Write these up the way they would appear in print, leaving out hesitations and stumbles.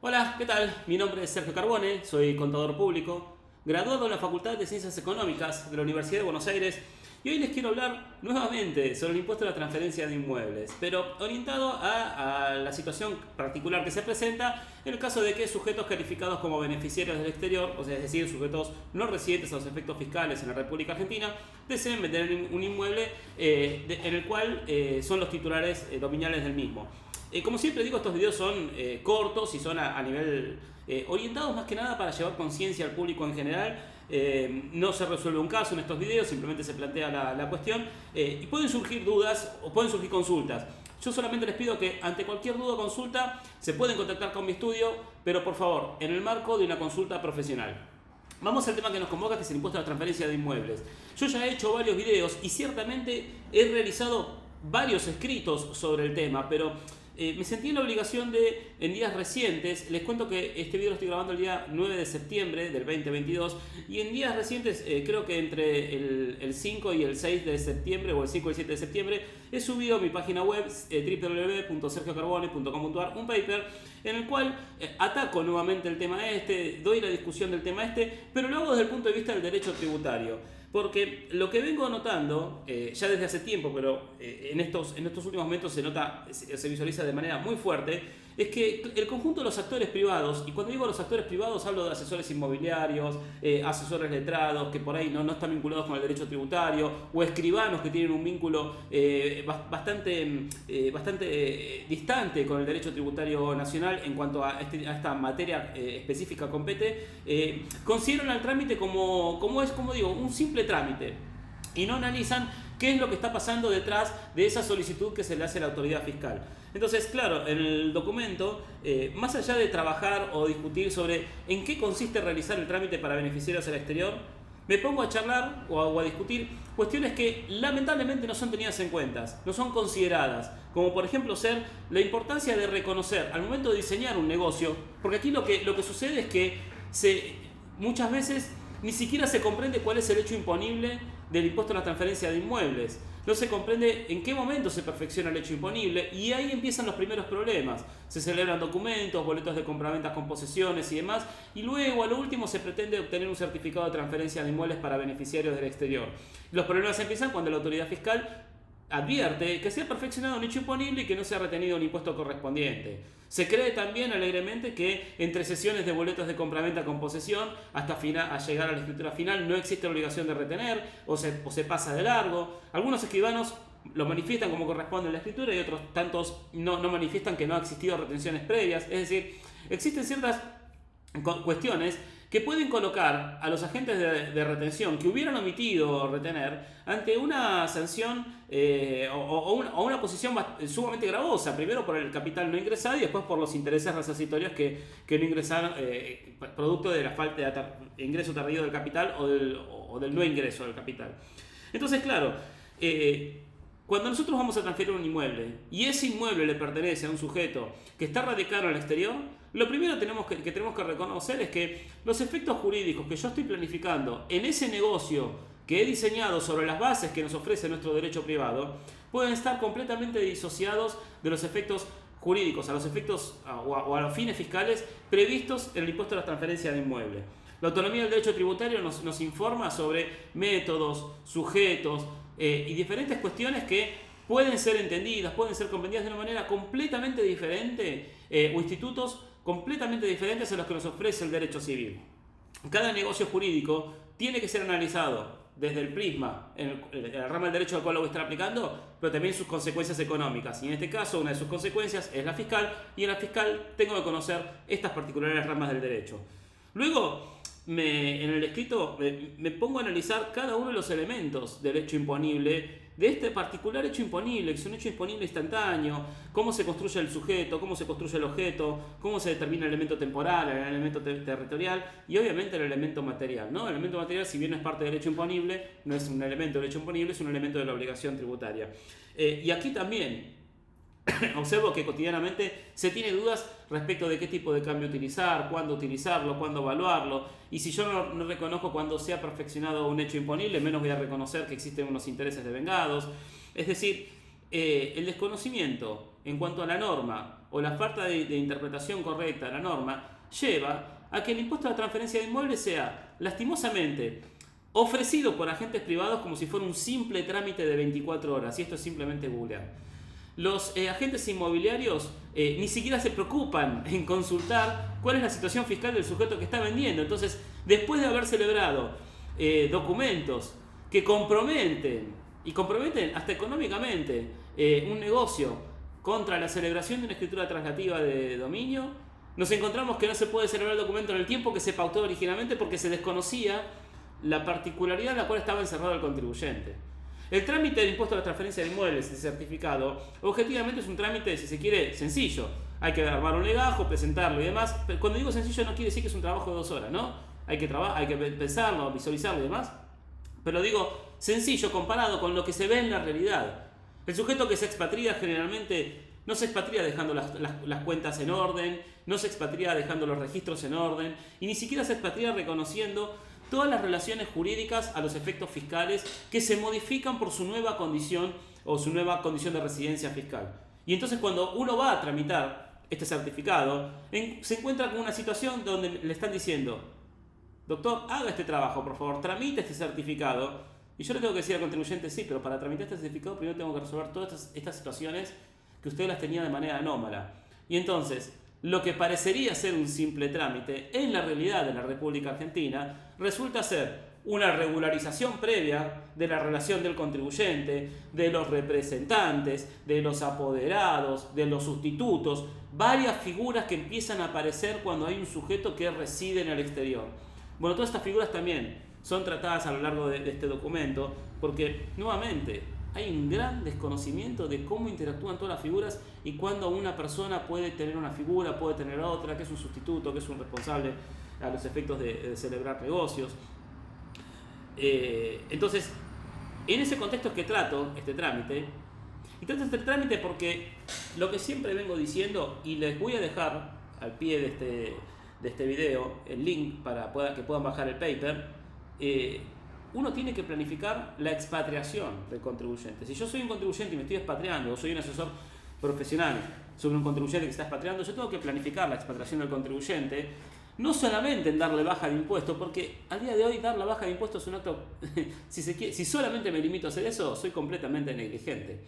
Hola, ¿qué tal? Mi nombre es Sergio Carbone, soy contador público, graduado en la Facultad de Ciencias Económicas de la Universidad de Buenos Aires y hoy les quiero hablar nuevamente sobre el impuesto a la transferencia de inmuebles, pero orientado a la situación particular que se presenta en el caso de que sujetos calificados como beneficiarios del exterior, o sea, es decir, sujetos no residentes a los efectos fiscales en la República Argentina, deseen vender un inmueble en el cual son los titulares nominales del mismo. Como siempre digo, estos videos son cortos y son a nivel orientados más que nada para llevar conciencia al público en general. No se resuelve un caso en estos videos, simplemente se plantea la cuestión y pueden surgir dudas o pueden surgir consultas. Yo solamente les pido que ante cualquier duda o consulta se pueden contactar con mi estudio, pero por favor, en el marco de una consulta profesional. Vamos al tema que nos convoca, que es el impuesto a la transferencia de inmuebles. Yo ya he hecho varios videos y ciertamente he realizado varios escritos sobre el tema, pero me sentí en la obligación de, en días recientes, les cuento que este video lo estoy grabando el día 9 de septiembre del 2022 y en días recientes, creo que entre el 5 y el 6 de septiembre o el 5 y el 7 de septiembre, he subido a mi página web www.sergiocarbone.com.ar un paper en el cual ataco nuevamente el tema doy la discusión del tema pero lo hago desde el punto de vista del derecho tributario. Porque lo que vengo notando, ya desde hace tiempo, pero en estos últimos momentos se visualiza de manera muy fuerte, es que el conjunto de los actores privados, y cuando digo los actores privados hablo de asesores inmobiliarios, asesores letrados que por ahí no están vinculados con el derecho tributario, o escribanos que tienen un vínculo bastante distante con el derecho tributario nacional en cuanto a esta materia específica compete, consideran al trámite como digo, un simple trámite y no analizan qué es lo que está pasando detrás de esa solicitud que se le hace a la autoridad fiscal. Entonces, claro, en el documento, más allá de trabajar o discutir sobre en qué consiste realizar el trámite para beneficiarios al exterior, me pongo a charlar o a discutir cuestiones que lamentablemente no son tenidas en cuenta, no son consideradas, como por ejemplo ser la importancia de reconocer al momento de diseñar un negocio, porque aquí lo que sucede es que muchas veces ni siquiera se comprende cuál es el hecho imponible del impuesto a la transferencia de inmuebles. No se comprende en qué momento se perfecciona el hecho imponible y ahí empiezan los primeros problemas. Se celebran documentos, boletos de compraventas con posesiones y demás, y luego a lo último se pretende obtener un certificado de transferencia de inmuebles para beneficiarios del exterior. Los problemas empiezan cuando la autoridad fiscal advierte que se ha perfeccionado un hecho imponible y que no se ha retenido un impuesto correspondiente. Se cree también alegremente que entre sesiones de boletos de compraventa con posesión hasta a llegar a la escritura final no existe la obligación de retener o se pasa de largo. Algunos escribanos lo manifiestan como corresponde a la escritura y otros tantos no manifiestan que no ha existido retenciones previas. Es decir, existen ciertas cuestiones que pueden colocar a los agentes de retención que hubieran omitido retener ante una sanción o una posición sumamente gravosa, primero por el capital no ingresado y después por los intereses resarcitorios que no ingresaron producto de la falta de ingreso tardío del capital o del no ingreso del capital. Entonces, claro, cuando nosotros vamos a transferir un inmueble y ese inmueble le pertenece a un sujeto que está radicado en el exterior, lo primero que tenemos que reconocer es que los efectos jurídicos que yo estoy planificando en ese negocio que he diseñado sobre las bases que nos ofrece nuestro derecho privado pueden estar completamente disociados de los efectos jurídicos, a los efectos o a los fines fiscales previstos en el impuesto a la transferencia de inmueble. La autonomía del derecho tributario nos informa sobre métodos, sujetos y diferentes cuestiones que pueden ser entendidas, pueden ser comprendidas de una manera completamente diferente o institutos completamente diferentes a los que nos ofrece el derecho civil. Cada negocio jurídico tiene que ser analizado desde el prisma, en la rama del derecho al cual lo voy a estar aplicando, pero también sus consecuencias económicas. Y en este caso, una de sus consecuencias es la fiscal, y en la fiscal tengo que conocer estas particulares ramas del derecho. Luego, en el escrito me pongo a analizar cada uno de los elementos del hecho imponible, de este particular hecho imponible, que es un hecho imponible instantáneo, cómo se construye el sujeto, cómo se construye el objeto, cómo se determina el elemento temporal, el elemento territorial y obviamente el elemento material, ¿no? El elemento material, si bien no es parte del hecho imponible, no es un elemento del hecho imponible, es un elemento de la obligación tributaria. Y aquí también observo que cotidianamente se tiene dudas respecto de qué tipo de cambio utilizar, cuándo utilizarlo, cuándo evaluarlo, y si yo no reconozco cuando se ha perfeccionado un hecho imponible, menos voy a reconocer que existen unos intereses devengados. Es decir, el desconocimiento en cuanto a la norma o la falta de interpretación correcta de la norma lleva a que el impuesto a la transferencia de inmuebles sea lastimosamente ofrecido por agentes privados como si fuera un simple trámite de 24 horas, y esto es simplemente googlear. Los agentes inmobiliarios ni siquiera se preocupan en consultar cuál es la situación fiscal del sujeto que está vendiendo. Entonces, después de haber celebrado documentos que comprometen hasta económicamente un negocio contra la celebración de una escritura traslativa de dominio, nos encontramos que no se puede celebrar el documento en el tiempo que se pautó originalmente porque se desconocía la particularidad en la cual estaba encerrado el contribuyente. El trámite del impuesto a la transferencia de inmuebles, el certificado, objetivamente es un trámite, si se quiere, sencillo. Hay que armar un legajo, presentarlo y demás. Pero cuando digo sencillo no quiere decir que es un trabajo de 2 horas, ¿no? Hay que pensarlo, visualizarlo y demás. Pero digo sencillo comparado con lo que se ve en la realidad. El sujeto que se expatría generalmente no se expatría dejando las cuentas en orden, no se expatría dejando los registros en orden, y ni siquiera se expatría reconociendo todas las relaciones jurídicas a los efectos fiscales que se modifican por su nueva condición o su nueva condición de residencia fiscal. Y entonces cuando uno va a tramitar este certificado, se encuentra con una situación donde le están diciendo: doctor, haga este trabajo, por favor, tramite este certificado. Y yo le tengo que decir al contribuyente: sí, pero para tramitar este certificado primero tengo que resolver todas estas situaciones que usted las tenía de manera anómala. Y entonces, lo que parecería ser un simple trámite, en la realidad de la República Argentina, resulta ser una regularización previa de la relación del contribuyente, de los representantes, de los apoderados, de los sustitutos, varias figuras que empiezan a aparecer cuando hay un sujeto que reside en el exterior. Bueno, todas estas figuras también son tratadas a lo largo de este documento, porque nuevamente hay un gran desconocimiento de cómo interactúan todas las figuras y cuándo una persona puede tener una figura, puede tener otra, que es un sustituto, que es un responsable a los efectos de celebrar negocios. Entonces, en ese contexto es que trato este trámite. Y trato este trámite porque lo que siempre vengo diciendo, y les voy a dejar al pie de este video el link para que puedan bajar el paper, uno tiene que planificar la expatriación del contribuyente. Si yo soy un contribuyente y me estoy expatriando, o soy un asesor profesional sobre un contribuyente que está expatriando, yo tengo que planificar la expatriación del contribuyente, no solamente en darle baja de impuestos, porque al día de hoy dar la baja de impuestos es un acto, si solamente me limito a hacer eso, soy completamente negligente.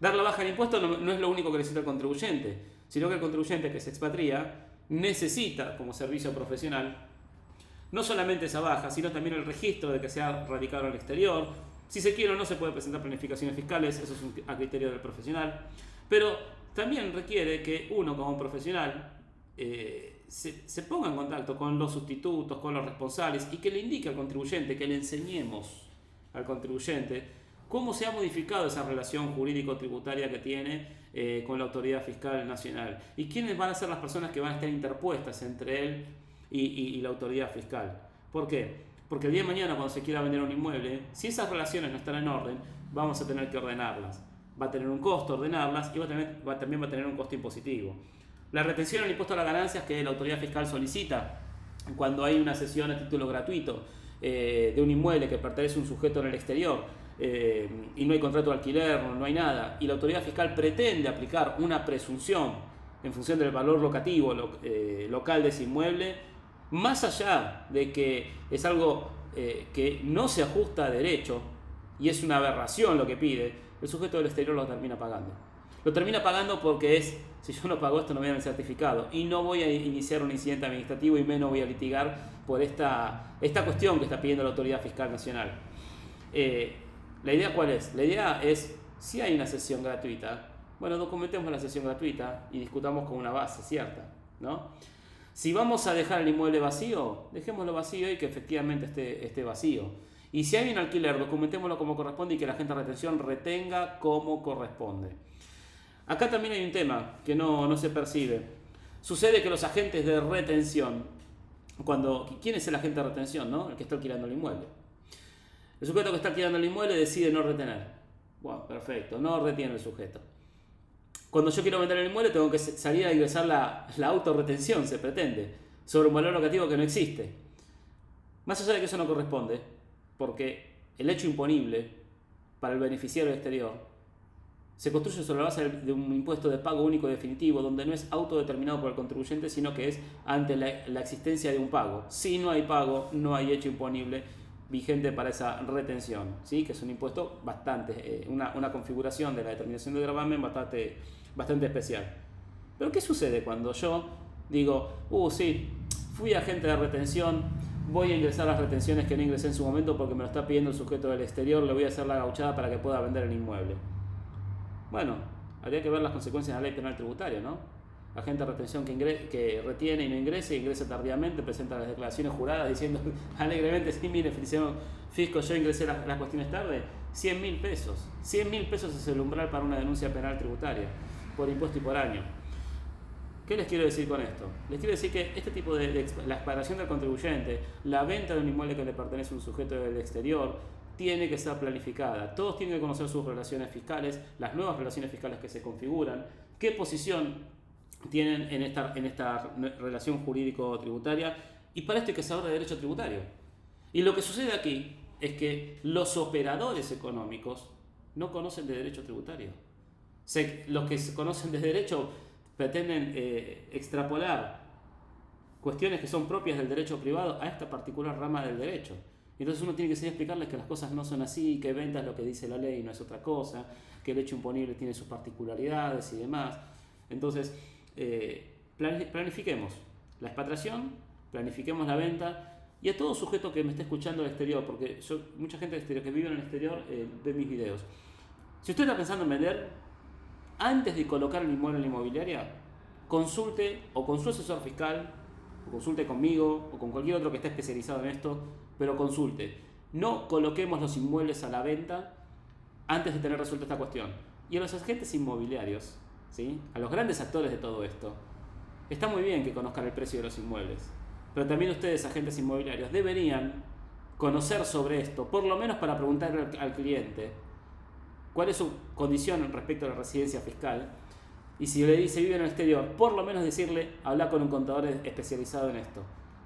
Dar la baja de impuestos no es lo único que necesita el contribuyente, sino que el contribuyente que se expatría necesita, como servicio profesional, no solamente esa baja, sino también el registro de que se ha radicado en el exterior. Si se quiere o no se puede presentar planificaciones fiscales, eso es a criterio del profesional. Pero también requiere que uno como profesional se ponga en contacto con los sustitutos, con los responsables, y que le indique al contribuyente, que le enseñemos al contribuyente cómo se ha modificado esa relación jurídico-tributaria que tiene con la autoridad fiscal nacional y quiénes van a ser las personas que van a estar interpuestas entre él y la autoridad fiscal. ¿Por qué? Porque el día de mañana, cuando se quiera vender un inmueble, si esas relaciones no están en orden, vamos a tener que ordenarlas. Va a tener un costo ordenarlas y también va a tener un costo impositivo. La retención del impuesto a las ganancias que la autoridad fiscal solicita cuando hay una cesión a título gratuito de un inmueble que pertenece a un sujeto en el exterior y no hay contrato de alquiler, no hay nada, y la autoridad fiscal pretende aplicar una presunción en función del valor locativo local de ese inmueble, más allá de que es algo que no se ajusta a derecho y es una aberración lo que pide, el sujeto del exterior lo termina pagando. Lo termina pagando porque si yo no pago esto no me dan el certificado y no voy a iniciar un incidente administrativo y menos voy a litigar por esta cuestión que está pidiendo la autoridad fiscal nacional. ¿La idea cuál es? La idea es, si hay una sesión gratuita, bueno, documentemos la sesión gratuita y discutamos con una base cierta, ¿no? Si vamos a dejar el inmueble vacío, dejémoslo vacío y que efectivamente esté vacío. Y si hay un alquiler, documentémoslo como corresponde y que la agente de retención retenga como corresponde. Acá también hay un tema que no se percibe. Sucede que los agentes de retención, ¿quién es el agente de retención, no? El que está alquilando el inmueble. El sujeto que está alquilando el inmueble decide no retener. Bueno, perfecto, no retiene el sujeto. Cuando yo quiero vender el inmueble tengo que salir a ingresar la autorretención, se pretende, sobre un valor locativo que no existe. Más allá de que eso no corresponde, porque el hecho imponible para el beneficiario exterior se construye sobre la base de un impuesto de pago único definitivo, donde no es autodeterminado por el contribuyente, sino que es ante la existencia de un pago. Si no hay pago, no hay hecho imponible vigente para esa retención, ¿sí? Que es un impuesto bastante, una configuración de la determinación de gravamen bastante especial. Pero ¿qué sucede cuando yo digo, sí, fui agente de retención, voy a ingresar las retenciones que no ingresé en su momento porque me lo está pidiendo el sujeto del exterior, le voy a hacer la gauchada para que pueda vender el inmueble? Bueno, habría que ver las consecuencias de la ley penal tributaria, ¿no? Agente de retención que retiene y no ingresa tardíamente, presenta las declaraciones juradas diciendo alegremente, sí, mire, fisco, yo ingresé las cuestiones tarde, 100.000 pesos. 100.000 pesos es el umbral para una denuncia penal tributaria, por impuesto y por año. ¿Qué les quiero decir con esto? Les quiero decir que este tipo de la explotación del contribuyente, la venta de un inmueble que le pertenece a un sujeto del exterior, tiene que ser planificada. Todos tienen que conocer sus relaciones fiscales, las nuevas relaciones fiscales que se configuran, qué posición tienen en esta relación jurídico-tributaria, y para esto hay que saber de derecho tributario. Y lo que sucede aquí es que los operadores económicos no conocen de derecho tributario. Los que se conocen de derecho pretenden extrapolar cuestiones que son propias del derecho privado a esta particular rama del derecho. Entonces uno tiene que saber explicarles que las cosas no son así, que venta es lo que dice la ley y no es otra cosa, que el hecho imponible tiene sus particularidades y demás. Entonces, planifiquemos la expatriación, planifiquemos la venta, y a todo sujeto que me esté escuchando del exterior, porque mucha gente del exterior que vive en el exterior ve mis videos. Si usted está pensando en vender, antes de colocar el inmueble en la inmobiliaria, consulte o con su asesor fiscal, o consulte conmigo, o con cualquier otro que esté especializado en esto, pero consulte. No coloquemos los inmuebles a la venta antes de tener resuelta esta cuestión. Y a los agentes inmobiliarios, ¿sí?, a los grandes actores de todo esto, está muy bien que conozcan el precio de los inmuebles, pero también ustedes, agentes inmobiliarios, deberían conocer sobre esto, por lo menos para preguntarle al cliente cuál es su condición respecto a la residencia fiscal, y si le dice vive en el exterior, por lo menos decirle, habla con un contador especializado en esto.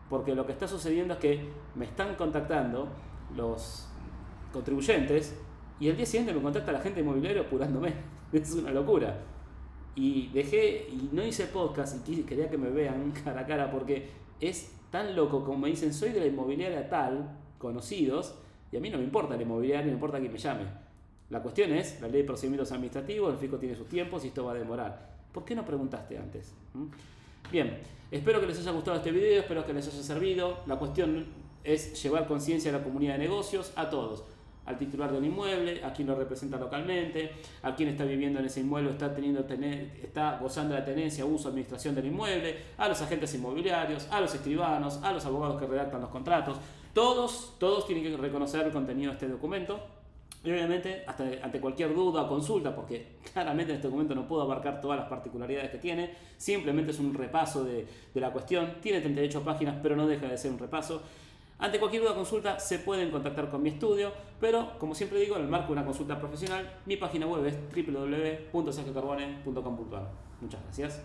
Porque lo que está sucediendo es que me están contactando los contribuyentes y el día siguiente me contacta la agente inmobiliaria apurándome. Es una locura. Y no hice podcast y quería que me vean cara a cara, porque es tan loco como me dicen, soy de la inmobiliaria tal, conocidos, y a mí no me importa la inmobiliaria, no me importa quién me llame. La cuestión es, la ley de procedimientos administrativos, el fisco tiene sus tiempos y esto va a demorar. ¿Por qué no preguntaste antes? Bien, espero que les haya gustado este video, espero que les haya servido. La cuestión es llevar conciencia a la comunidad de negocios, a todos. Al titular de un inmueble, a quien lo representa localmente, a quien está viviendo en ese inmueble, está gozando de la tenencia, uso, administración del inmueble, a los agentes inmobiliarios, a los escribanos, a los abogados que redactan los contratos. Todos tienen que reconocer el contenido de este documento. Y obviamente, ante cualquier duda o consulta, porque claramente en este documento no puedo abarcar todas las particularidades que tiene, simplemente es un repaso de la cuestión. Tiene 38 páginas, pero no deja de ser un repaso. Ante cualquier duda o consulta se pueden contactar con mi estudio, pero como siempre digo, en el marco de una consulta profesional, mi página web es www.sergiocarbone.com.ar. Muchas gracias.